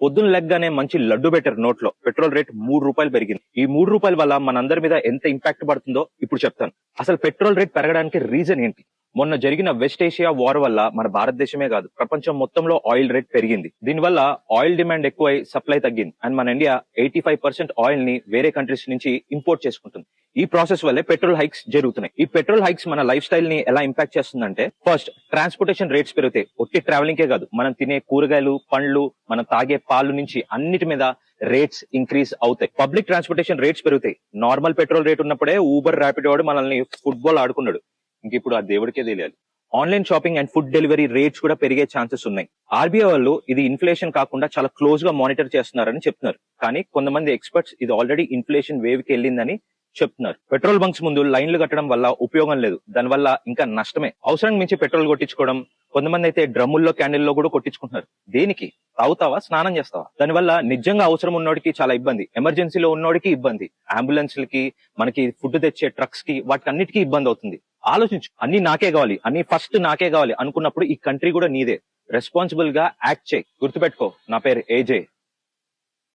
పొద్దున్న లెగ్గానే మంచి లడ్డు పెట్టారు నోట్లో. పెట్రోల్ రేట్ ₹3 పెరిగింది. ఈ ₹3 వల్ల మనందరి మీద ఎంత ఇంపాక్ట్ పడుతుందో ఇప్పుడు చెప్తాను. అసలు పెట్రోల్ రేట్ పెరగడానికి రీజన్ ఏంటి? మొన్న జరిగిన వెస్ట్ ఏషియా వార్ వల్ల మన భారతదేశమే కాదు ప్రపంచం మొత్తంలో ఆయిల్ రేట్ పెరిగింది. దీనివల్ల ఆయిల్ డిమాండ్ ఎక్కువై సప్లై తగ్గింది. అండ్ మన ఇండియా 85% ఆయిల్ ని వేరే కంట్రీస్ నుంచి ఇంపోర్ట్ చేసుకుంటుంది. ఈ ప్రాసెస్ వల్లే పెట్రోల్ హైక్స్ జరుగుతున్నాయి. ఈ పెట్రోల్ హైక్స్ మన లైఫ్ స్టైల్ ని ఎలా ఇంపాక్ట్ చేస్తుందంటే, ఫస్ట్ ట్రాన్స్పోర్టేషన్ రేట్స్ పెరుగుతాయి. ఒట్టి ట్రావెలింగ్ కే కాదు, మనం తినే కూరగాయలు, పండ్లు, మనం తాగే పాలు నుంచి అన్నిటి మీద రేట్స్ ఇంక్రీజ్ అవుతాయి. పబ్లిక్ ట్రాన్స్పోర్టేషన్ రేట్స్ పెరుగుతాయి. నార్మల్ పెట్రోల్ రేట్ ఉన్నప్పుడే ఊబర్, ర్యాపిడో వాడు మనల్ని ఫుట్బాల్ ఆడుకున్నాడు. ఇంక ఇప్పుడు ఆ దేవుడికే తెలియాలి. Online shopping and food delivery rates కూడా పెరిగే ఛాన్సెస్ ఉన్నాయి. ఆర్బీఐ వాళ్ళు ఇది ఇన్ఫ్లేషన్ కాకుండా చాలా క్లోజ్ గా మానిటర్ చేస్తున్నారని చెప్తున్నారు. కానీ కొంతమంది ఎక్స్పర్ట్స్ ఇది ఆల్రెడీ ఇన్ఫ్లేషన్ వేవ్ కి వెళ్ళిందని చెప్తున్నారు. పెట్రోల్ బంక్స్ ముందు లైన్లు కట్టడం వల్ల ఉపయోగం లేదు, దానివల్ల ఇంకా నష్టమే. అవసరానికి మించి పెట్రోల్ కొట్టించుకోవడం, కొంతమంది అయితే డ్రమ్ముల్లో, క్యాండిల్లో కూడా కొట్టించుకుంటున్నారు. దేనికి? తాగుతావా, స్నానం చేస్తావా? దానివల్ల నిజంగా అవసరం ఉన్నోడికి చాలా ఇబ్బంది, ఎమర్జెన్సీలో ఉన్నోడికి ఇబ్బంది, అంబులెన్స్లకి, మనకి ఫుడ్ తెచ్చే ట్రక్స్ కి, వాటికి అన్నిటికీ ఇబ్బంది అవుతుంది. ఆలోచించు, అన్ని నాకే కావాలి, అన్ని ఫస్ట్ నాకే కావాలి అనుకున్నప్పుడు ఈ కంట్రీ కూడా నీదే. రెస్పాన్సిబుల్ గా యాక్ట్ చేయి. గుర్తుపెట్టుకో, నా పేరు ఏజే.